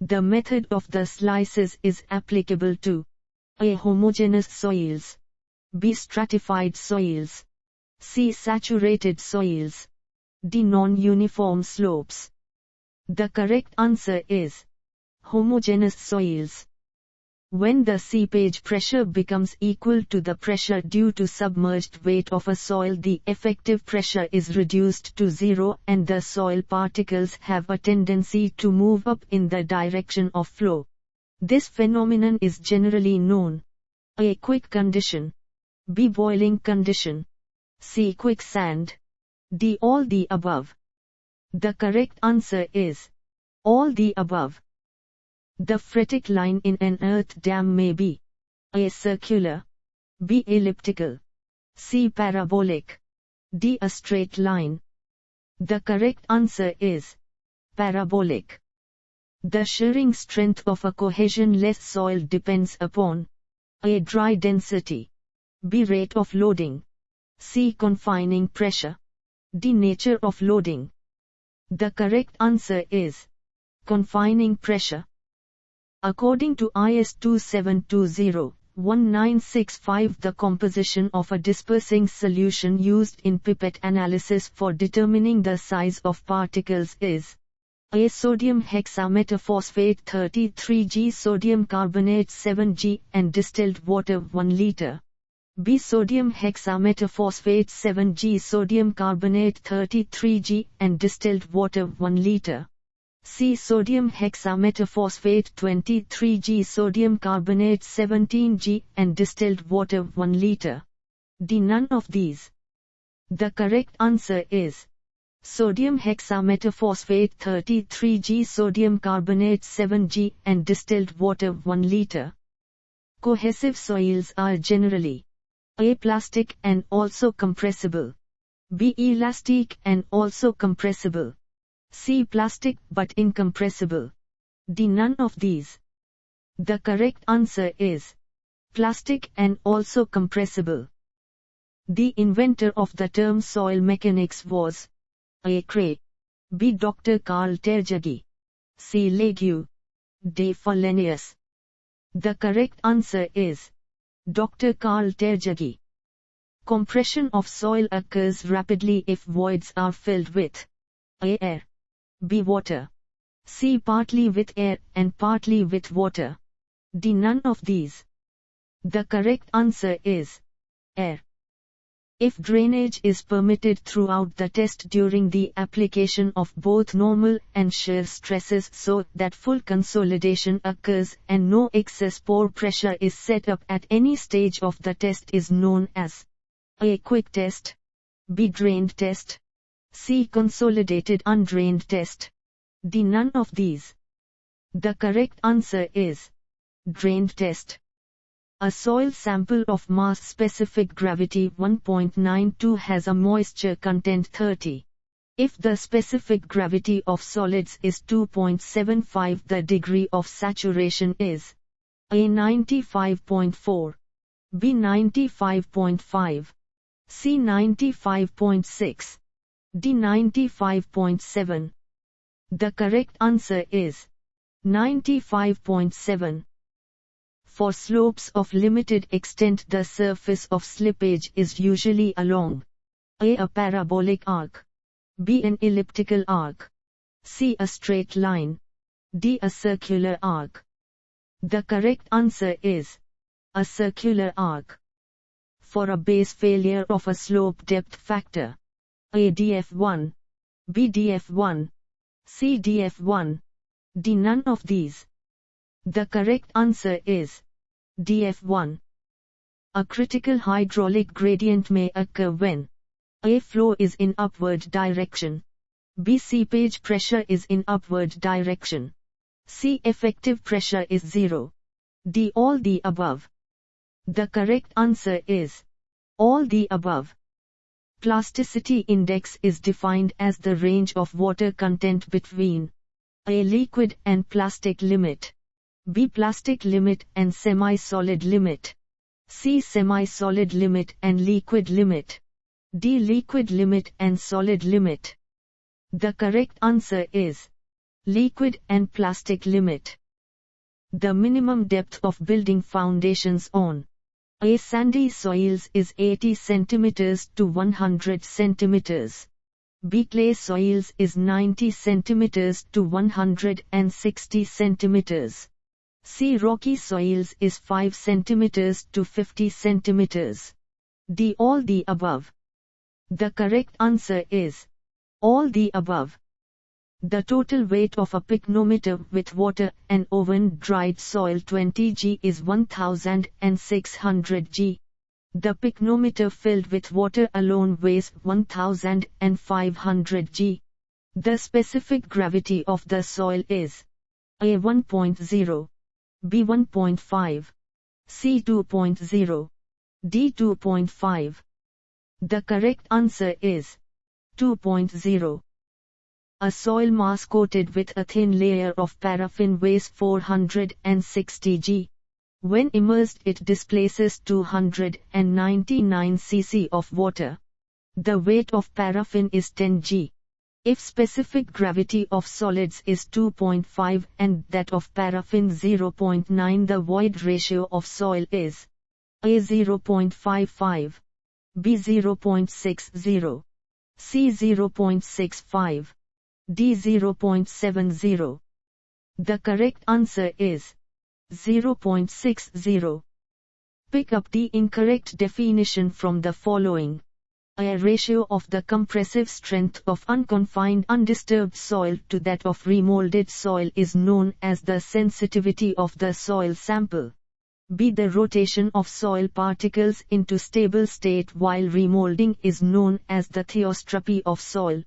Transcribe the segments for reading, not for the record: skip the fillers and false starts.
The method of the slices is applicable to A. Homogeneous soils, B. Stratified soils, C. Saturated soils, D. Non-uniform slopes. The correct answer is homogeneous soils. When the seepage pressure becomes equal to the pressure due to submerged weight of a soil, the effective pressure is reduced to zero and the soil particles have a tendency to move up in the direction of flow. This phenomenon is generally known A. Quick condition, B. Boiling condition, C. Quicksand, D. All the above. The correct answer is all the above. The phreatic line in an earth dam may be A. Circular, B. Elliptical, C. Parabolic, D. A straight line. The correct answer is parabolic. The shearing strength of a cohesion-less soil depends upon A. Dry density, B. Rate of loading, C. Confining pressure, D. Nature of loading. The correct answer is confining pressure. According to IS 2720-1965, the composition of a dispersing solution used in pipette analysis for determining the size of particles is A. Sodium hexametaphosphate 33G, sodium carbonate 7G, and distilled water 1 liter. B. Sodium hexametaphosphate 7G, sodium carbonate 33G, and distilled water 1 liter. C. Sodium hexametaphosphate 23G, sodium carbonate 17G, and distilled water 1 liter. D. None of these. The correct answer is sodium hexametaphosphate 33G, sodium carbonate 7G, and distilled water 1 liter. Cohesive soils are generally A. Plastic and also compressible, B. Elastic and also compressible, C. Plastic but incompressible, D. None of these. The correct answer is plastic and also compressible. The inventor of the term soil mechanics was A. Cray, B. Dr. Carl Terjagi, C. Legue, D. Fallenius. The correct answer is Dr. Carl Terjagi. Compression of soil occurs rapidly if voids are filled with A. Air, B. Water, C. Partly with air and partly with water, D. None of these. The correct answer is air. If drainage is permitted throughout the test during the application of both normal and shear stresses so that full consolidation occurs and no excess pore pressure is set up at any stage of the test, is known as A. Quick test, B. Drained test, C. Consolidated undrained test, D. None of these. The correct answer is drained test. A soil sample of mass-specific gravity 1.92 has a moisture content 30. If the specific gravity of solids is 2.75, the degree of saturation is A. 95.4, B. 95.5, C. 95.6, D. 95.7. The correct answer is 95.7. For slopes of limited extent, the surface of slippage is usually along A. Parabolic arc, B. An elliptical arc, C. A straight line, D. A circular arc. The correct answer is a circular arc. For a base failure of a slope depth factor A. dF1, B. dF1, C. dF1, D. None of these. The correct answer is dF1. A critical hydraulic gradient may occur when A. Flow is in upward direction, B. Seepage pressure is in upward direction, C. Effective pressure is 0, D. All the above. The correct answer is all the above. Plasticity index is defined as the range of water content between A. Liquid and plastic limit, B. Plastic limit and semi-solid limit, C. Semi-solid limit and liquid limit, D. Liquid limit and solid limit. The correct answer is Liquid and plastic limit. The minimum depth of building foundations on A. Sandy soils is 80 cm to 100 cm. B. Clay soils is 90 cm to 160 cm. C. Rocky soils is 5 cm to 50 cm. D. All the above. The correct answer is all the above. The total weight of a pycnometer with water and oven-dried soil 20 g is 1600 g. The pycnometer filled with water alone weighs 1500 g. The specific gravity of the soil is A. 1.0, B. 1.5, C. 2.0, D. 2.5. The correct answer is 2.0. A soil mass coated with a thin layer of paraffin weighs 460 g. When immersed, it displaces 299 cc of water. The weight of paraffin is 10 g. If specific gravity of solids is 2.5 and that of paraffin 0.9, the void ratio of soil is A. 0.55, B. 0.60, C. 0.65, D. 0.70. The correct answer is 0.60. Pick up the incorrect definition from the following. A ratio of the compressive strength of unconfined undisturbed soil to that of remolded soil is known as the sensitivity of the soil sample. B. The rotation of soil particles into stable state while remolding is known as the theostropy of soil.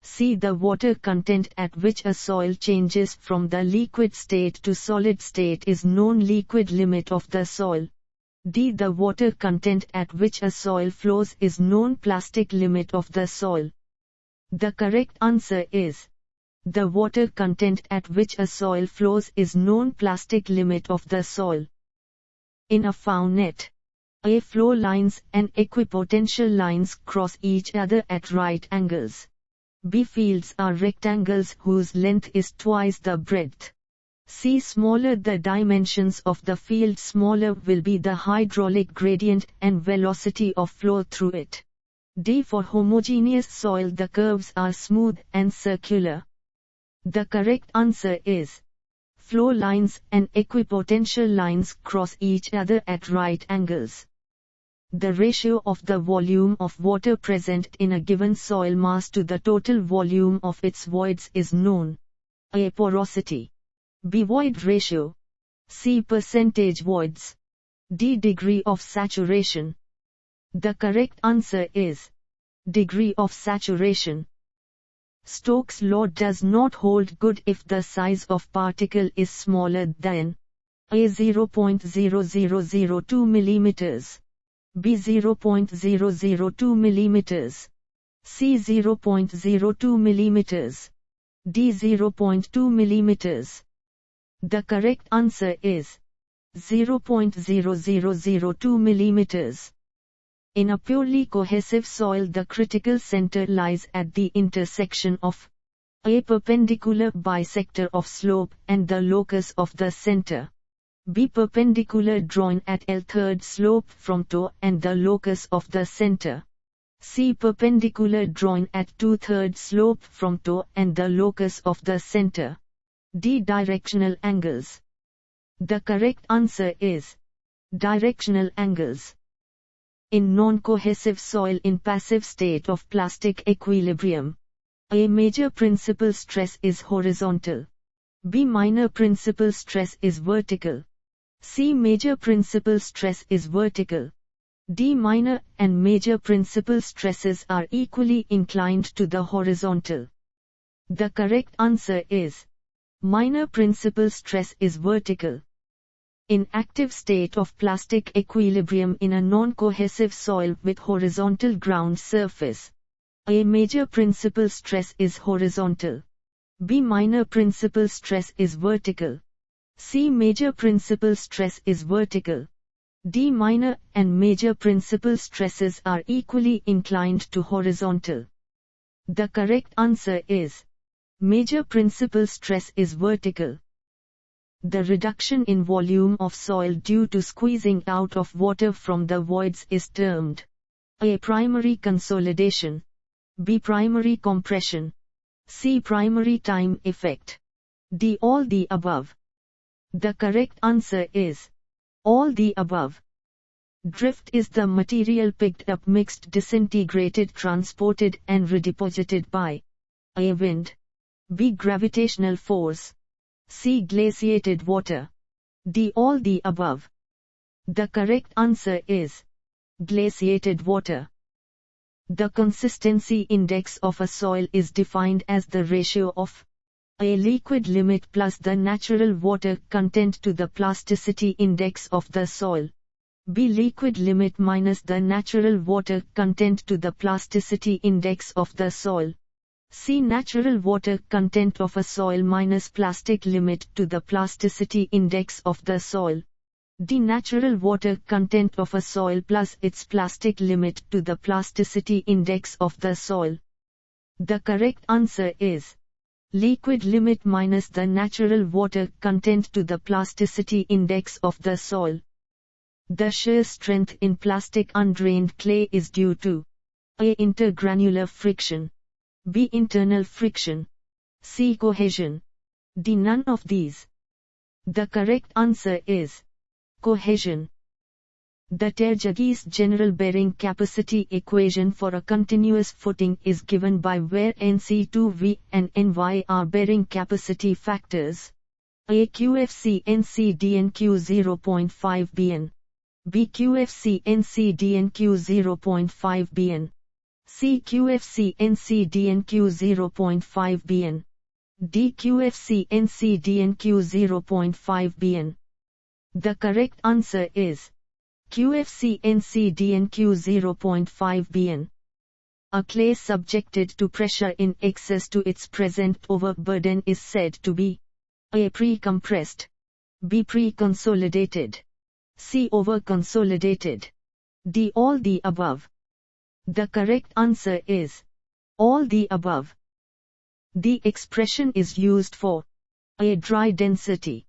C. The water content at which a soil changes from the liquid state to solid state is known liquid limit of the soil. D. The water content at which a soil flows is known plastic limit of the soil. The correct answer is the water content at which a soil flows is known plastic limit of the soil. In a faunet, A. Flow lines and equipotential lines cross each other at right angles. B. Fields are rectangles whose length is twice the breadth. C. Smaller the dimensions of the field, smaller will be the hydraulic gradient and velocity of flow through it. D. For homogeneous soil the curves are smooth and circular. The correct answer is flow lines and equipotential lines cross each other at right angles. The ratio of the volume of water present in a given soil mass to the total volume of its voids is known. A. Porosity. B. Void ratio. C. Percentage voids. D. Degree of saturation. The correct answer is degree of saturation. Stokes' law does not hold good if the size of particle is smaller than A. 0.0002 mm, B. 0.002 mm, C. 0.02 mm, D. 0.2 mm. The correct answer is 0.0002 mm. In a purely cohesive soil, the critical center lies at the intersection of A. Perpendicular bisector of slope and the locus of the center. B. Perpendicular drawn at L third slope from toe and the locus of the center. C. Perpendicular drawn at 2/3 slope from toe and the locus of the center. D. Directional angles. The correct answer is directional angles. In non-cohesive soil in passive state of plastic equilibrium, A. Major principal stress is horizontal. B. Minor principal stress is vertical. C. Major principal stress is vertical. D. Minor and major principal stresses are equally inclined to the horizontal. The correct answer is minor principal stress is vertical. In active state of plastic equilibrium in a non-cohesive soil with horizontal ground surface, A. Major principal stress is horizontal. B. Minor principal stress is vertical. C. Major principal stress is vertical. D. Minor and major principal stresses are equally inclined to horizontal. The correct answer is Major principal stress is vertical. The reduction in volume of soil due to squeezing out of water from the voids is termed A. Primary consolidation, B. Primary compression, C. Primary time effect, D. All the above. The correct answer is all the above. Drift is the material picked up, mixed, disintegrated, transported and redeposited by A. Wind, B. Gravitational force, C. Glaciated water, D. All the above. The correct answer is glaciated water. The consistency index of a soil is defined as the ratio of A. Liquid limit plus the natural water content to the plasticity index of the soil, B. Liquid limit minus the natural water content to the plasticity index of the soil, C. Natural water content of a soil minus plastic limit to the plasticity index of the soil, D. Natural water content of a soil plus its plastic limit to the plasticity index of the soil. The correct answer is liquid limit minus the natural water content to the plasticity index of the soil. The shear strength in plastic undrained clay is due to A. Intergranular friction, B. Internal friction, C. Cohesion, D. None of these. The correct answer is cohesion. The Terjaghi's general bearing capacity equation for a continuous footing is given by where NC2V and NY are bearing capacity factors. A. QFC NC DNQ 0.5 Bn, B. QFC NC DNQ 0.5 Bn, C. QFC NC DNQ 0.5 Bn, D. QFC NC DNQ 0.5 Bn. The correct answer is QFC NC DNQ 0.5 Bn. A clay subjected to pressure in excess to its present overburden is said to be A. Pre-compressed, B. Pre-consolidated, C. Over-consolidated, D. All the above. The correct answer is all the above. The expression is used for A. Dry density,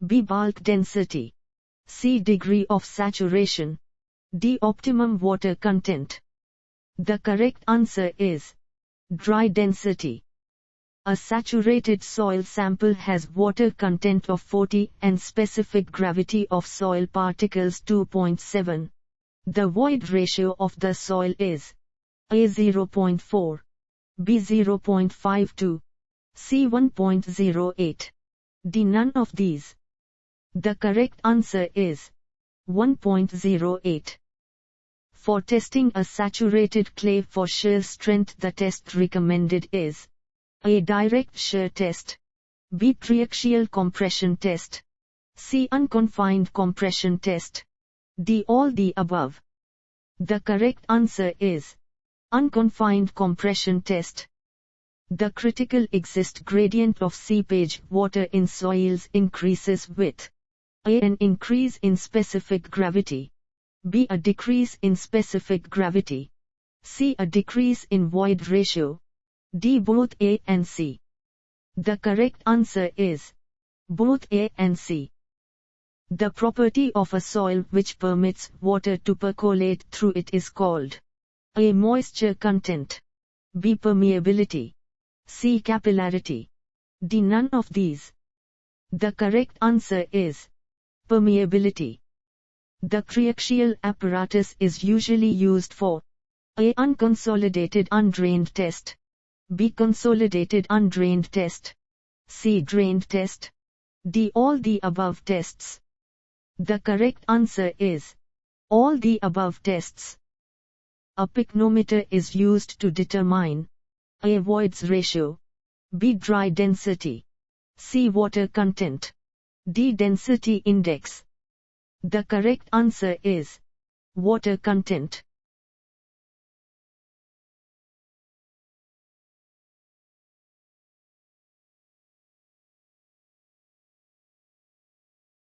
B. Bulk density, C. Degree of saturation, D. Optimum water content. The correct answer is dry density. A saturated soil sample has water content of 40 and specific gravity of soil particles 2.7. The void ratio of the soil is A. 0.4, B. 0.52, C. 1.08, D. None of these. The correct answer is 1.08. For testing a saturated clay for shear strength, the test recommended is A. Direct shear test, B. Triaxial compression test, C. Unconfined compression test, D. All the above. The correct answer is unconfined compression test. The critical exist gradient of seepage water in soils increases with A. An increase in specific gravity, B. A decrease in specific gravity, C. A decrease in void ratio, D. Both A and C. The correct answer is both A and C. The property of a soil which permits water to percolate through it is called A. Moisture content, B. Permeability, C. Capillarity, D. None of these. The correct answer is permeability. The triaxial apparatus is usually used for A. Unconsolidated undrained test, B. Consolidated undrained test, C. Drained test, D. All the above tests. The correct answer is all the above tests. A pycnometer is used to determine A. Voids ratio, B. Dry density, C. Water content, D. Density index. The correct answer is water content.